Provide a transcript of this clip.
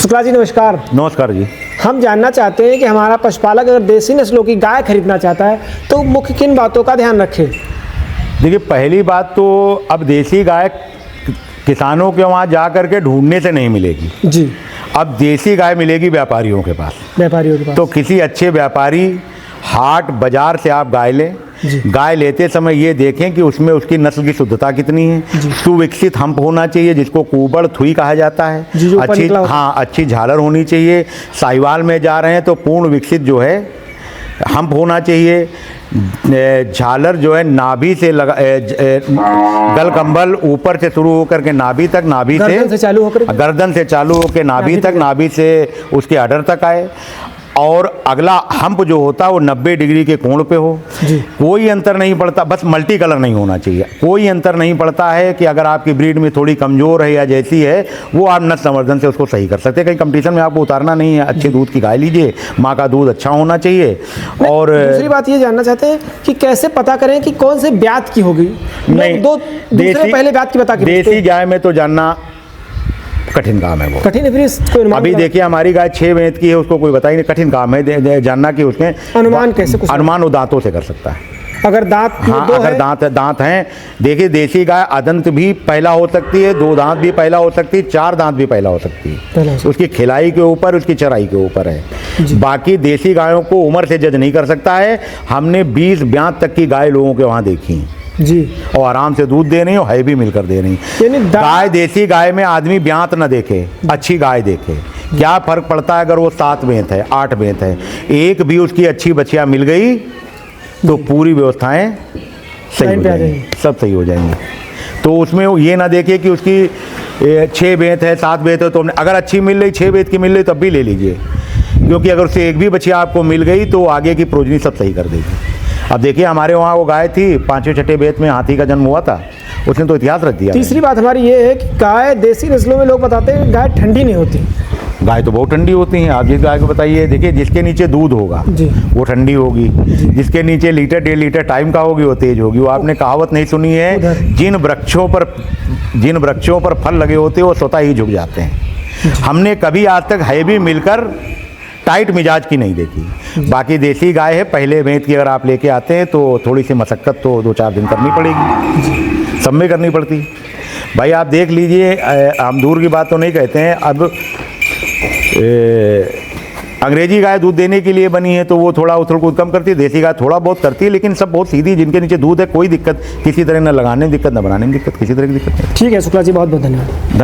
शुक्ला जी नमस्कार। नमस्कार जी। हम जानना चाहते हैं कि हमारा पशुपालक अगर देसी नस्लों की गाय खरीदना चाहता है तो मुख्य किन बातों का ध्यान रखे? देखिए, पहली बात तो अब देसी गाय किसानों के वहाँ जा कर के ढूंढने से नहीं मिलेगी जी। अब देसी गाय मिलेगी व्यापारियों के पास। व्यापारियों के पास तो किसी अच्छे व्यापारी हाट बाजार से आप गाय लें। गाय लेते समय ये देखें कि उसमें उसकी नस्ल की शुद्धता कितनी है। सुविकसित हम्प होना चाहिए, जिसको कुबड़ थुई कहा जाता है। अच्छी अच्छी झालर होनी चाहिए। साहिवाल में जा रहे हैं तो पूर्ण विकसित जो है हम्प होना चाहिए। झालर जो है नाभि से लगा गल कंबल ऊपर से शुरू होकर के नाभि तक, नाभि से चालू होकर गर्दन से चालू होकर नाभि तक, नाभि से उसके अडर तक आए। और अगला हम्प जो होता है वो 90 डिग्री के कोण पे हो। कोई अंतर नहीं पड़ता, बस मल्टी कलर नहीं होना चाहिए। कोई अंतर नहीं पड़ता है कि अगर आपकी ब्रीड में थोड़ी कमज़ोर है या जैसी है, वो आप नस्ल संवर्धन से उसको सही कर सकते हैं। कहीं कंपटीशन में आपको उतारना नहीं है। अच्छे दूध की गाय लीजिए, माँ का दूध अच्छा होना चाहिए। और दूसरी बात ये जानना चाहते हैं कि कैसे पता करें कि कौन से ब्यात की होगी? नहीं, दूसरे पहले ब्यात की बता के देसी गाय में तो जानना कठिन काम है। वो कठिन है। फिर अभी देखिए, हमारी गाय 6 वेत की है, उसको कोई बता ही नहीं। कठिन काम है जानना कि उसमें अनुमान कैसे अनुमान वो दांतों से कर सकता है। अगर दांत अगर दांत हैं। देखिए, देसी गाय अदंत भी पहला हो सकती है, 2 दांत भी पहला हो सकती है, 4 दांत भी पहला हो सकती है। उसकी खिलाई के ऊपर, उसकी चराई के ऊपर है। बाकी देसी गायों को उम्र से जज नहीं कर सकता है। हमने 20 ब्यात तक की गाय लोगों के वहाँ देखी जी, और आराम से दूध दे रही है भी मिलकर दे रही। गाय, देसी गाय में आदमी ब्यात न देखे, अच्छी गाय देखे। क्या फर्क पड़ता है अगर वो 7 बेंत है, 8 बेंत है, एक भी उसकी अच्छी बच्चियां मिल गई तो पूरी व्यवस्थाएं सही हो जाएंगी, सब सही हो जाएंगी। तो उसमें ये ना देखे कि उसकी 6 बेंत है, 7 बेंत है, तो अगर अच्छी मिल रही, 6 बेंत की मिल रही, तब भी ले लीजिए, क्योंकि अगर उससे एक भी बच्चियां आपको मिल गई तो आगे की प्रोजनी सब सही कर देगी। अब देखिए, हमारे वहाँ वो गाय थी, 5वें-6ठे बेत में हाथी का जन्म हुआ था, उसने तो इतिहास रख दिया। तीसरी बात हमारी ये है कि गाय देसी नस्लों में लोग बताते हैं गाय ठंडी नहीं होती। गाय तो बहुत ठंडी होती हैं। आप जिस गाय को बताइए, देखिए, जिसके नीचे दूध होगा वो ठंडी होगी, जिसके नीचे लीटर 1.5 लीटर टाइम का होगी वो तेज होगी। वो आपने कहावत नहीं सुनी है, जिन वृक्षों पर फल लगे होते हैं वो स्वतः ही झुक जाते हैं। हमने कभी आज तक है भी मिलकर टाइट मिजाज की नहीं देखी। बाकी देसी गाय है, पहले वेत की अगर आप लेके आते हैं तो थोड़ी सी मशक्कत तो 2-4 दिन करनी पड़ेगी, सब में करनी पड़ती। भाई आप देख लीजिए, हम दूर की बात तो नहीं कहते हैं। अब अंग्रेजी गाय दूध देने के लिए बनी है तो वो थोड़ा उथल कूद कम करती है, देसी गाय थोड़ा बहुत करती है, लेकिन सब बहुत सीधी। जिनके नीचे दूध है कोई दिक्कत किसी तरह न लगाने में दिक्कत, न बनाने में दिक्कत, किसी तरह की दिक्कत नहीं। ठीक है शुक्ला जी, बहुत बहुत धन्यवाद।